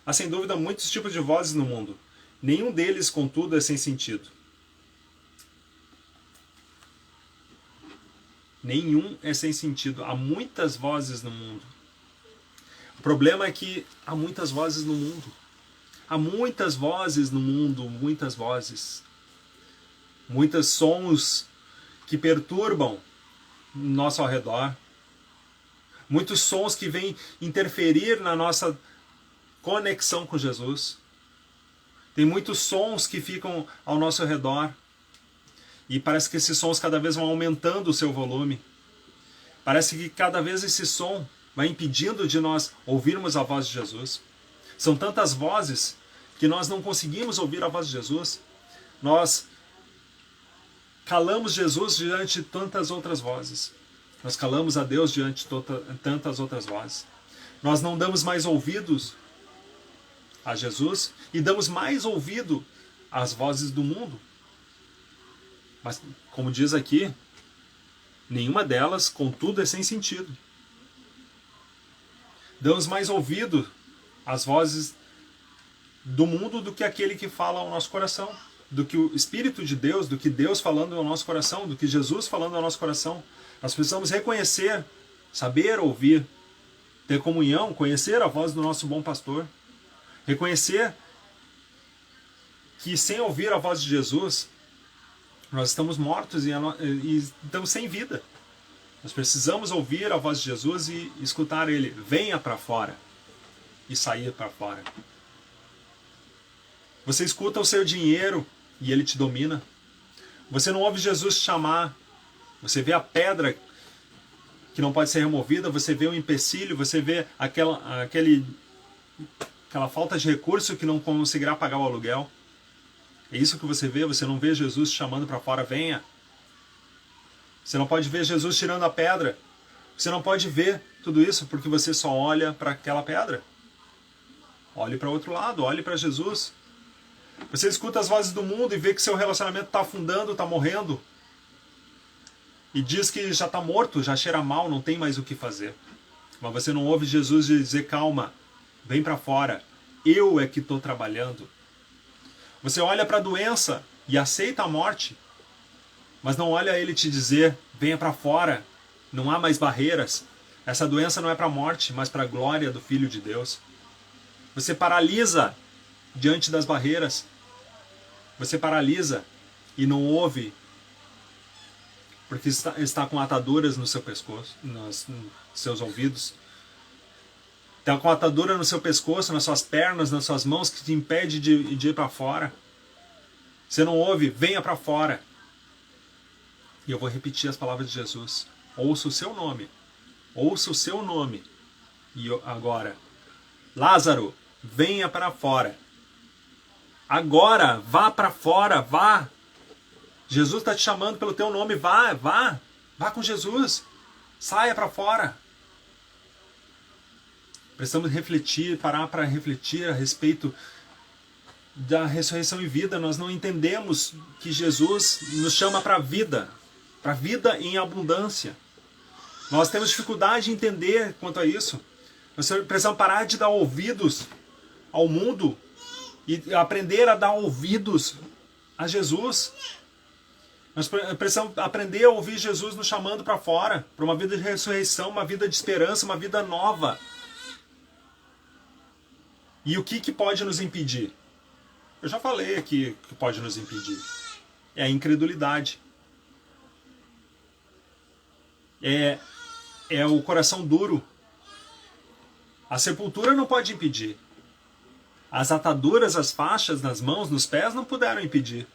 Há sem dúvida muitos tipos de vozes no mundo. Nenhum deles, contudo, é sem sentido. Nenhum é sem sentido. Há muitas vozes no mundo. O problema é que há muitas vozes no mundo. Há muitas vozes no mundo, muitas vozes. Muitos sons que perturbam nosso ao redor. Muitos sons que vêm interferir na nossa conexão com Jesus. Tem muitos sons que ficam ao nosso redor. E parece que esses sons cada vez vão aumentando o seu volume. Parece que cada vez esse som vai impedindo de nós ouvirmos a voz de Jesus. São tantas vozes que nós não conseguimos ouvir a voz de Jesus. Nós calamos Jesus diante de tantas outras vozes. Nós calamos a Deus diante de tantas outras vozes. Nós não damos mais ouvidos a Jesus e damos mais ouvido às vozes do mundo. Mas, como diz aqui, nenhuma delas, contudo, é sem sentido. Damos mais ouvido às vozes do mundo do que aquele que fala ao nosso coração. Do que o Espírito de Deus, do que Deus falando ao nosso coração, do que Jesus falando ao nosso coração. Nós precisamos reconhecer, saber ouvir, ter comunhão, conhecer a voz do nosso bom pastor. Reconhecer que sem ouvir a voz de Jesus, Nós estamos mortos e estamos sem vida. Nós precisamos ouvir a voz de Jesus e escutar Ele. Venha para fora. E sair para fora. Você escuta o seu dinheiro e ele te domina. Você não ouve Jesus te chamar. Você vê a pedra que não pode ser removida. Você vê o empecilho. Você vê aquela falta de recurso que não conseguirá pagar o aluguel. É isso que você vê. Você não vê Jesus te chamando para fora. Venha. Você não pode ver Jesus tirando a pedra. Você não pode ver tudo isso porque você só olha para aquela pedra. Olhe para o outro lado, olhe para Jesus. Você escuta as vozes do mundo e vê que seu relacionamento está afundando, está morrendo. E diz que já está morto, já cheira mal, não tem mais o que fazer. Mas você não ouve Jesus dizer, calma, vem para fora. Eu é que estou trabalhando. Você olha para a doença e aceita a morte. Mas não olha ele te dizer, venha para fora. Não há mais barreiras. Essa doença não é para a morte, mas para a glória do Filho de Deus. Você paralisa diante das barreiras. Você paralisa e não ouve porque está com ataduras no seu pescoço, nos seus ouvidos. Está com atadura no seu pescoço, nas suas pernas, nas suas mãos, que te impede de ir para fora. Você não ouve, venha para fora. E eu vou repetir as palavras de Jesus. Ouça o seu nome. Ouça o seu nome. E agora, Lázaro, venha para fora. Agora, vá para fora, vá. Jesus está te chamando pelo teu nome, vá, vá. Vá com Jesus. Saia para fora. Precisamos refletir, parar para refletir a respeito da ressurreição e vida. Nós não entendemos que Jesus nos chama para a vida em abundância. Nós temos dificuldade de entender quanto a isso. Nós precisamos parar de dar ouvidos ao mundo e aprender a dar ouvidos a Jesus. Nós precisamos aprender a ouvir Jesus nos chamando para fora, para uma vida de ressurreição, uma vida de esperança, uma vida nova. E o que pode nos impedir? Eu já falei aqui o que pode nos impedir. É a incredulidade. É o coração duro. A sepultura não pode impedir. As ataduras, as faixas nas mãos, nos pés não puderam impedir.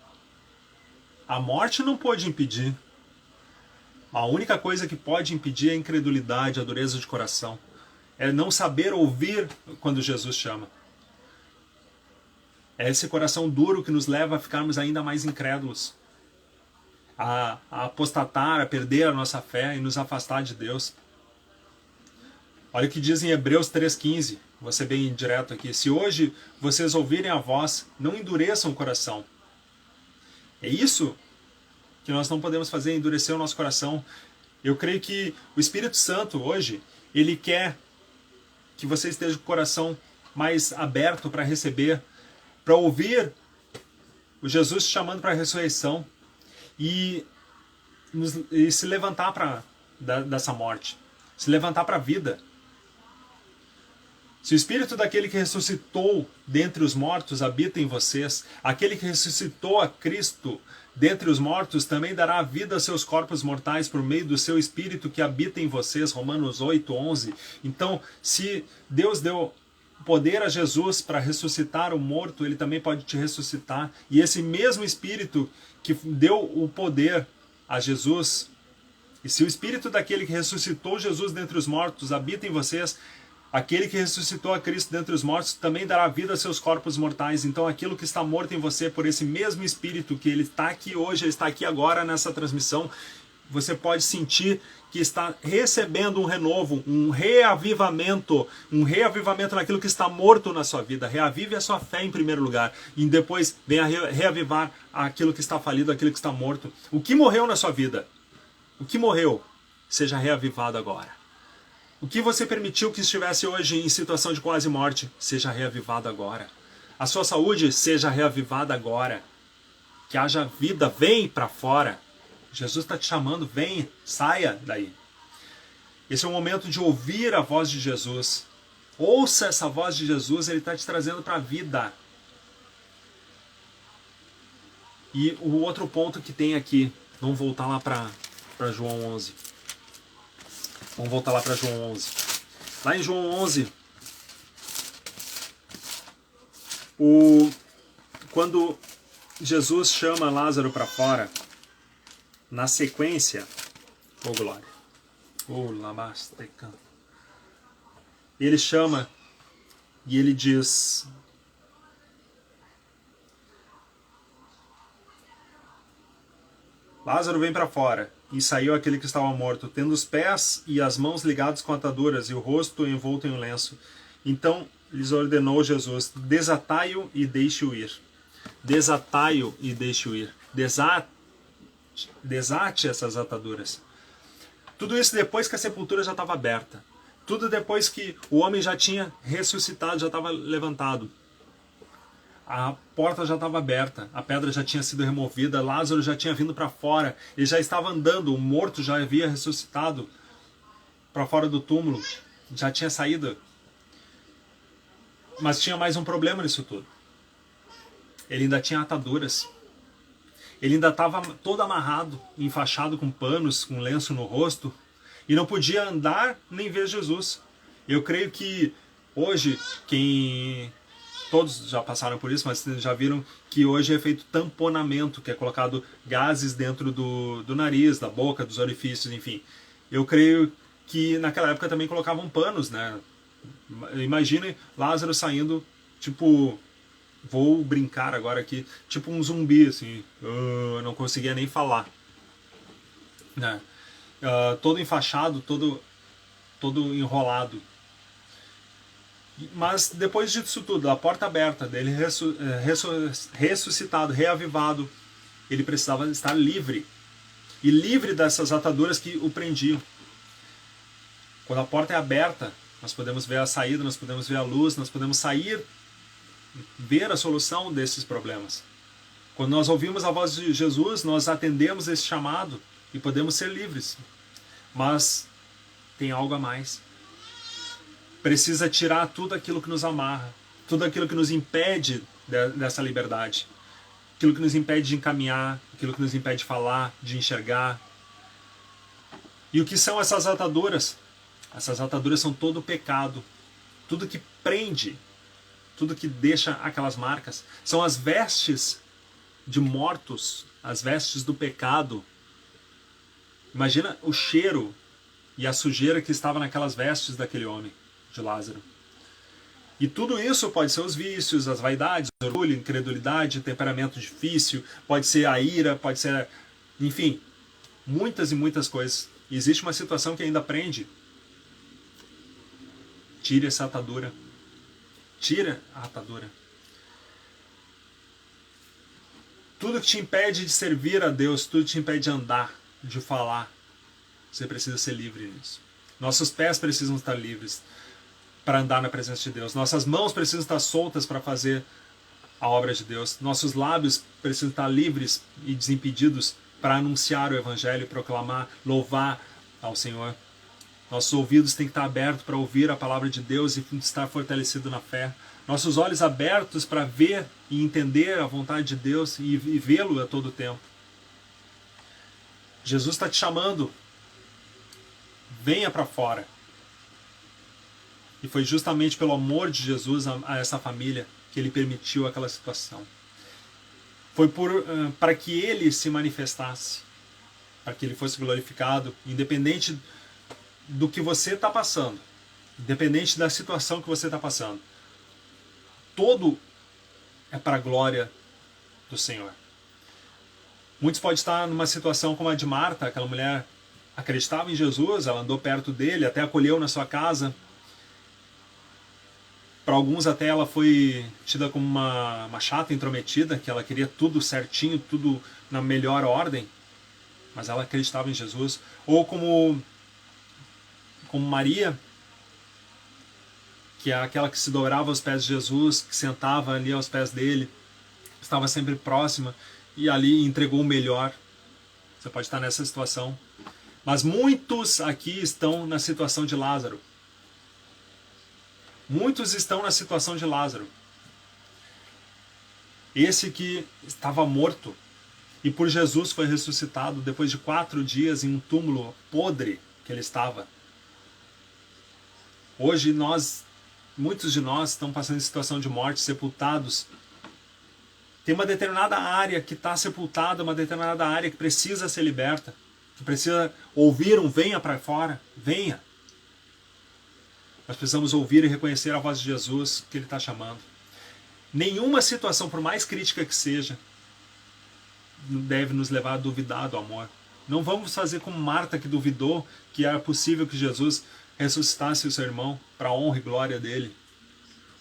A morte não pôde impedir. A única coisa que pode impedir é a incredulidade, a dureza de coração. É não saber ouvir quando Jesus chama. É esse coração duro que nos leva a ficarmos ainda mais incrédulos. A apostatar, a perder a nossa fé e nos afastar de Deus. Olha o que diz em Hebreus 3,15. Vou ser bem direto aqui. Se hoje vocês ouvirem a voz, não endureçam o coração. É isso que nós não podemos fazer, endurecer o nosso coração. Eu creio que o Espírito Santo hoje, ele quer que você esteja com o coração mais aberto para receber, para ouvir o Jesus te chamando para a ressurreição e se levantar dessa morte, se levantar para a vida. Se o Espírito daquele que ressuscitou dentre os mortos habita em vocês, aquele que ressuscitou a Cristo dentre os mortos também dará vida a seus corpos mortais por meio do seu Espírito que habita em vocês, Romanos 8:11. Então, se Deus deu poder a Jesus para ressuscitar o morto, ele também pode te ressuscitar. E esse mesmo Espírito que deu o poder a Jesus, e se o Espírito daquele que ressuscitou Jesus dentre os mortos habita em vocês, aquele que ressuscitou a Cristo dentre os mortos também dará vida a seus corpos mortais. Então aquilo que está morto em você por esse mesmo Espírito que ele está aqui hoje, ele está aqui agora nessa transmissão, você pode sentir que está recebendo um renovo, um reavivamento naquilo que está morto na sua vida. Reavive a sua fé em primeiro lugar e depois venha reavivar aquilo que está falido, aquilo que está morto. O que morreu na sua vida? O que morreu? Seja reavivado agora. O que você permitiu que estivesse hoje em situação de quase morte, seja reavivado agora. A sua saúde seja reavivada agora. Que haja vida, vem para fora. Jesus está te chamando, vem, saia daí. Esse é o momento de ouvir a voz de Jesus. Ouça essa voz de Jesus, ele está te trazendo para a vida. E o outro ponto que tem aqui, vamos voltar lá para João 11. Vamos voltar lá para João 11. Lá em João 11, quando Jesus chama Lázaro para fora, na sequência, ô glória, ô lamasteca, ele chama e ele diz: Lázaro, vem para fora. E saiu aquele que estava morto, tendo os pés e as mãos ligados com ataduras e o rosto envolto em um lenço. Então lhes ordenou Jesus: desatai-o e deixe-o ir. Desatai-o e deixe-o ir. Desate essas ataduras. Tudo isso depois que a sepultura já estava aberta. Tudo depois que o homem já tinha ressuscitado, já estava levantado. A porta já estava aberta, a pedra já tinha sido removida, Lázaro já tinha vindo para fora, ele já estava andando, o morto já havia ressuscitado para fora do túmulo, já tinha saído. Mas tinha mais um problema nisso tudo. Ele ainda tinha ataduras. Ele ainda estava todo amarrado, enfaixado com panos, com lenço no rosto, e não podia andar nem ver Jesus. Eu creio que hoje, todos já passaram por isso, mas já viram que hoje é feito tamponamento, que é colocado gases dentro do nariz, da boca, dos orifícios, enfim. Eu creio que naquela época também colocavam panos, né? Imagine Lázaro saindo, tipo, vou brincar agora aqui, tipo um zumbi, assim, não conseguia nem falar, né? Todo enfaixado, todo enrolado. Mas depois disso tudo, a porta aberta, dele ressuscitado, reavivado, ele precisava estar livre. E livre dessas ataduras que o prendiam. Quando a porta é aberta, nós podemos ver a saída, nós podemos ver a luz, nós podemos sair, ver a solução desses problemas. Quando nós ouvimos a voz de Jesus, nós atendemos esse chamado e podemos ser livres. Mas tem algo a mais. Precisa tirar tudo aquilo que nos amarra, tudo aquilo que nos impede dessa liberdade, aquilo que nos impede de encaminhar, aquilo que nos impede de falar, de enxergar. E o que são essas ataduras? Essas ataduras são todo o pecado, tudo que prende, tudo que deixa aquelas marcas. São as vestes de mortos, as vestes do pecado. Imagina o cheiro e a sujeira que estava naquelas vestes daquele homem, de Lázaro. E tudo isso pode ser os vícios, as vaidades, o orgulho, incredulidade, temperamento difícil, pode ser a ira, pode ser, enfim, muitas e muitas coisas. E existe uma situação que ainda prende. Tire essa atadura. Tira a atadura. Tudo que te impede de servir a Deus, tudo que te impede de andar, de falar, você precisa ser livre nisso. Nossos pés precisam estar livres para andar na presença de Deus. Nossas mãos precisam estar soltas para fazer a obra de Deus. Nossos lábios precisam estar livres e desimpedidos para anunciar o Evangelho, proclamar, louvar ao Senhor. Nossos ouvidos têm que estar abertos para ouvir a palavra de Deus e estar fortalecido na fé. Nossos olhos abertos para ver e entender a vontade de Deus e vê-lo a todo tempo. Jesus está te chamando. Venha para fora. E foi justamente pelo amor de Jesus a essa família que ele permitiu aquela situação. Foi para que ele se manifestasse, para que ele fosse glorificado, independente do que você está passando, independente da situação que você está passando. Todo é para a glória do Senhor. Muitos podem estar numa situação como a de Marta, aquela mulher acreditava em Jesus, ela andou perto dele, até acolheu na sua casa. Para alguns até ela foi tida como uma chata intrometida, que ela queria tudo certinho, tudo na melhor ordem, mas ela acreditava em Jesus. Ou como Maria, que é aquela que se dobrava aos pés de Jesus, que sentava ali aos pés dele, estava sempre próxima e ali entregou o melhor. Você pode estar nessa situação. Mas muitos aqui estão na situação de Lázaro. Muitos estão na situação de Lázaro. Esse que estava morto, E por Jesus foi ressuscitado depois de 4 dias em um túmulo podre que ele estava. Hoje muitos de nós estão passando em situação de morte, sepultados. Tem uma determinada área que está sepultada, uma determinada área que precisa ser liberta, que precisa ouvir um venha para fora, venha. Nós precisamos ouvir e reconhecer a voz de Jesus que ele está chamando. Nenhuma situação, por mais crítica que seja, deve nos levar a duvidar do amor. Não vamos fazer como Marta, que duvidou que era possível que Jesus ressuscitasse o seu irmão para a honra e glória dele.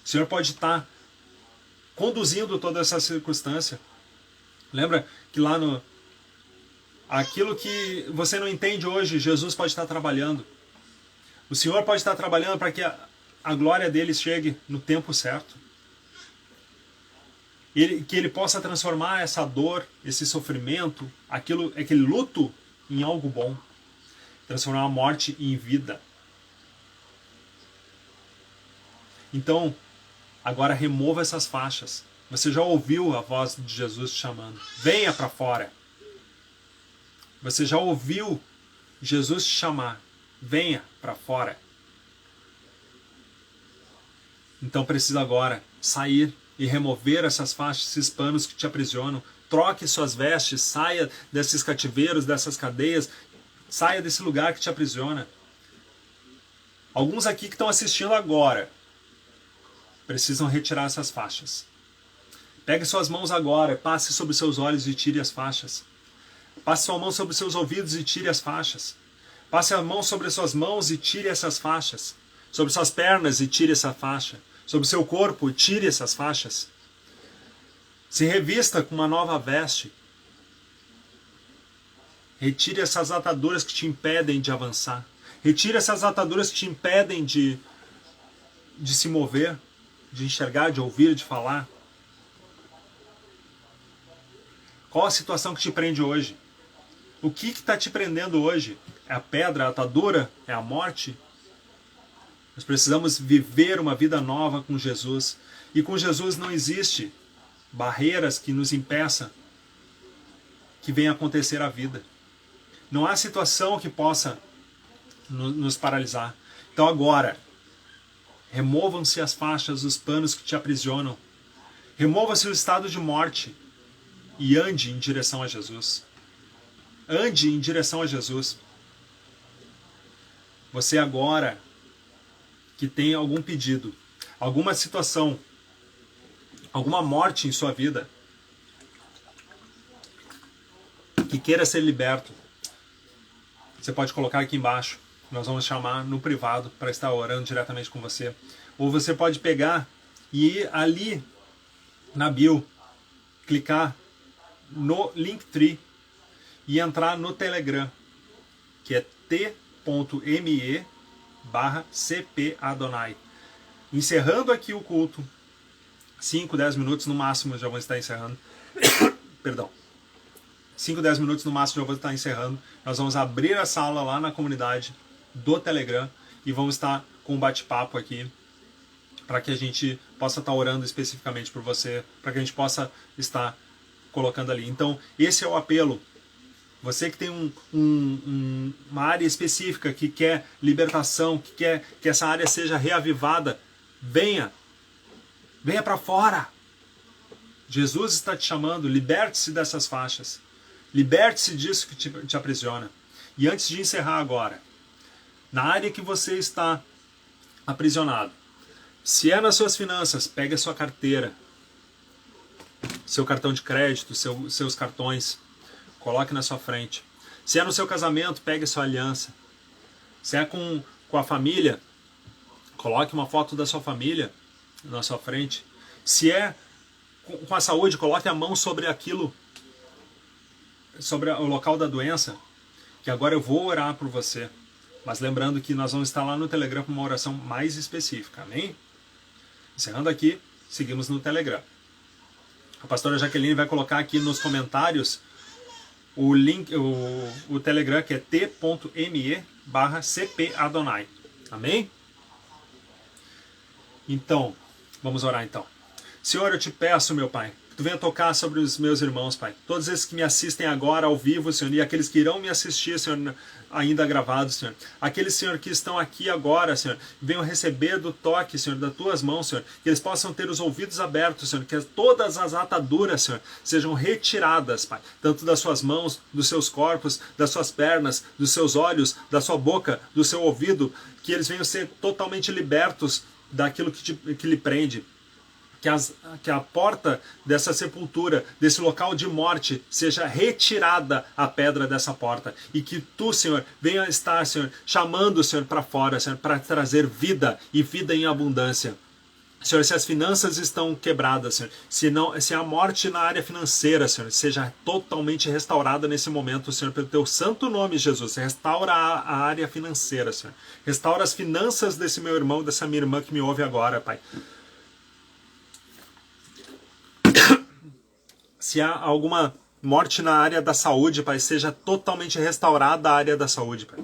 O Senhor pode estar conduzindo toda essa circunstância. Lembra que lá no... aquilo que você não entende hoje, Jesus pode estar trabalhando. O Senhor pode estar trabalhando para que a glória dele chegue no tempo certo. Que ele possa transformar essa dor, esse sofrimento, aquele luto em algo bom. Transformar a morte em vida. Então, agora remova essas faixas. Você já ouviu a voz de Jesus te chamando. Venha para fora. Você já ouviu Jesus te chamar. Venha para fora. Então precisa agora sair e remover essas faixas, esses panos que te aprisionam. Troque suas vestes, saia desses cativeiros, dessas cadeias, saia desse lugar que te aprisiona. Alguns aqui que estão assistindo agora precisam retirar essas faixas. Pegue suas mãos agora, passe sobre seus olhos e tire as faixas. Passe sua mão sobre seus ouvidos e tire as faixas. Passe a mão sobre suas mãos e tire essas faixas. Sobre suas pernas e tire essa faixa. Sobre seu corpo e tire essas faixas. Se revista com uma nova veste. Retire essas ataduras que te impedem de avançar. Retire essas ataduras que te impedem de se mover, de enxergar, de ouvir, de falar. Qual a situação que te prende hoje? O que está te prendendo hoje? É a pedra, a atadura? É a morte? Nós precisamos viver uma vida nova com Jesus. E com Jesus não existe barreiras que nos impeçam que venha acontecer a vida. Não há situação que possa nos paralisar. Então agora, removam-se as faixas, os panos que te aprisionam. Remova-se o estado de morte e ande em direção a Jesus. Ande em direção a Jesus. Você agora que tem algum pedido, alguma situação, alguma morte em sua vida, que queira ser liberto, você pode colocar aqui embaixo. Nós vamos chamar no privado para estar orando diretamente com você. Ou você pode pegar e ir ali na bio, clicar no Linktree e entrar no Telegram, que é t.me/cpadonai. Encerrando aqui o culto, 5, 10 minutos no máximo já vou estar encerrando. Perdão. 5, 10 minutos no máximo já vou estar encerrando. Nós vamos abrir a sala lá na comunidade do Telegram e vamos estar com um bate-papo aqui para que a gente possa estar orando especificamente por você, para que a gente possa estar colocando ali. Então, esse é o apelo. Você que tem uma área específica, que quer libertação, que quer que essa área seja reavivada, venha para fora. Jesus está te chamando, liberte-se dessas faixas. Liberte-se disso que te aprisiona. E antes de encerrar agora, na área que você está aprisionado, se é nas suas finanças, pegue a sua carteira, seu cartão de crédito, seus cartões, coloque na sua frente. Se é no seu casamento, pegue a sua aliança. Se é com a família, coloque uma foto da sua família na sua frente. Se é com a saúde, coloque a mão sobre aquilo, sobre o local da doença, que agora eu vou orar por você. Mas lembrando que nós vamos estar lá no Telegram com uma oração mais específica, amém? Encerrando aqui, seguimos no Telegram. A pastora Jaqueline vai colocar aqui nos comentários o link, o Telegram, que é t.me/cpadonai. Amém? Então, vamos orar então. Senhor, eu te peço, meu Pai, que Tu venha tocar sobre os meus irmãos, Pai. Todos esses que me assistem agora ao vivo, Senhor, e aqueles que irão me assistir, Senhor, ainda gravados, Senhor. Aqueles, Senhor, que estão aqui agora, Senhor, venham receber do toque, Senhor, das tuas mãos, Senhor, que eles possam ter os ouvidos abertos, Senhor, que todas as ataduras, Senhor, sejam retiradas, Pai, tanto das suas mãos, dos seus corpos, das suas pernas, dos seus olhos, da sua boca, do seu ouvido, que eles venham ser totalmente libertos daquilo que lhe prende. Que a porta dessa sepultura, desse local de morte, seja retirada a pedra dessa porta. E que tu, Senhor, venha estar, Senhor, chamando, Senhor, para fora, Senhor, para trazer vida e vida em abundância. Senhor, se as finanças estão quebradas, Senhor, se a morte na área financeira, Senhor, seja totalmente restaurada nesse momento, Senhor, pelo teu santo nome, Jesus. Restaura a área financeira, Senhor. Restaura as finanças desse meu irmão, dessa minha irmã que me ouve agora, Pai. Se há alguma morte na área da saúde, Pai, seja totalmente restaurada a área da saúde, Pai.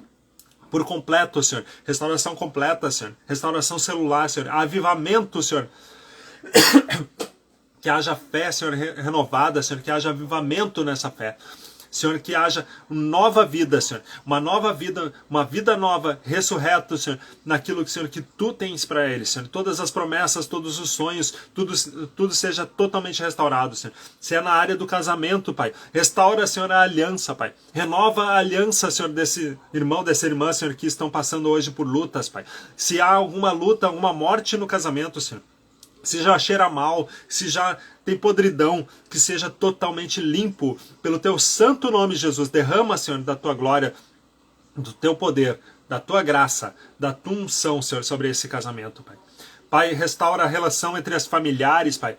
Por completo, Senhor. Restauração completa, Senhor. Restauração celular, Senhor. Avivamento, Senhor. Que haja fé, Senhor, renovada, Senhor. Que haja avivamento nessa fé. Senhor, que haja nova vida, Senhor. Uma nova vida, uma vida nova, ressurreto, Senhor, naquilo que, Senhor, que tu tens para eles, Senhor. Todas as promessas, todos os sonhos, tudo seja totalmente restaurado, Senhor. Se é na área do casamento, Pai, restaura, Senhor, a aliança, Pai. Renova a aliança, Senhor, desse irmão, dessa irmã, Senhor, que estão passando hoje por lutas, Pai. Se há alguma luta, alguma morte no casamento, Senhor, se já cheira mal, se já tem podridão, que seja totalmente limpo pelo teu santo nome, Jesus. Derrama, Senhor, da tua glória, do teu poder, da tua graça, da tua unção, Senhor, sobre esse casamento, Pai. Pai, restaura a relação entre as familiares, Pai.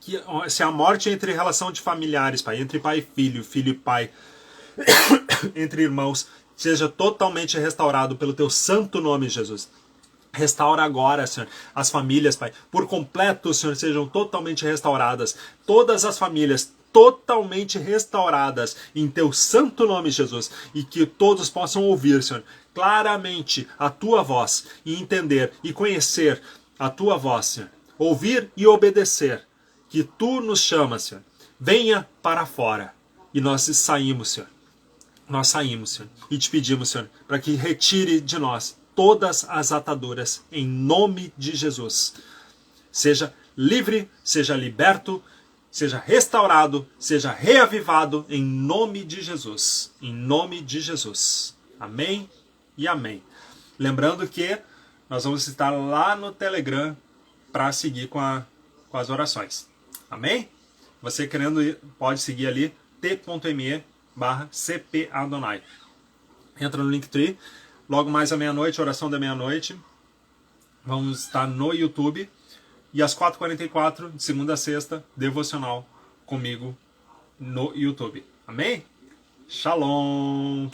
Que, se há morte entre relação de familiares, Pai, entre pai e filho e pai, entre irmãos, seja totalmente restaurado pelo teu santo nome, Jesus. Restaura agora, Senhor, as famílias, Pai, por completo, Senhor, sejam totalmente restauradas. Todas as famílias totalmente restauradas em teu santo nome, Jesus. E que todos possam ouvir, Senhor, claramente a tua voz e entender e conhecer a tua voz, Senhor. Ouvir e obedecer. Que tu nos chamas, Senhor. Venha para fora. E nós saímos, Senhor. Nós saímos, Senhor. E te pedimos, Senhor, para que retire de nós todas as ataduras, em nome de Jesus. Seja livre, seja liberto, seja restaurado, seja reavivado, em nome de Jesus. Em nome de Jesus. Amém e amém. Lembrando que nós vamos estar lá no Telegram para seguir com as orações. Amém? Você querendo ir, pode seguir ali, t.me/cpadonai. Entra no Linktree. Logo mais à meia-noite, oração da meia-noite. Vamos estar no YouTube. E às 4h44, de segunda a sexta, devocional comigo no YouTube. Amém? Shalom!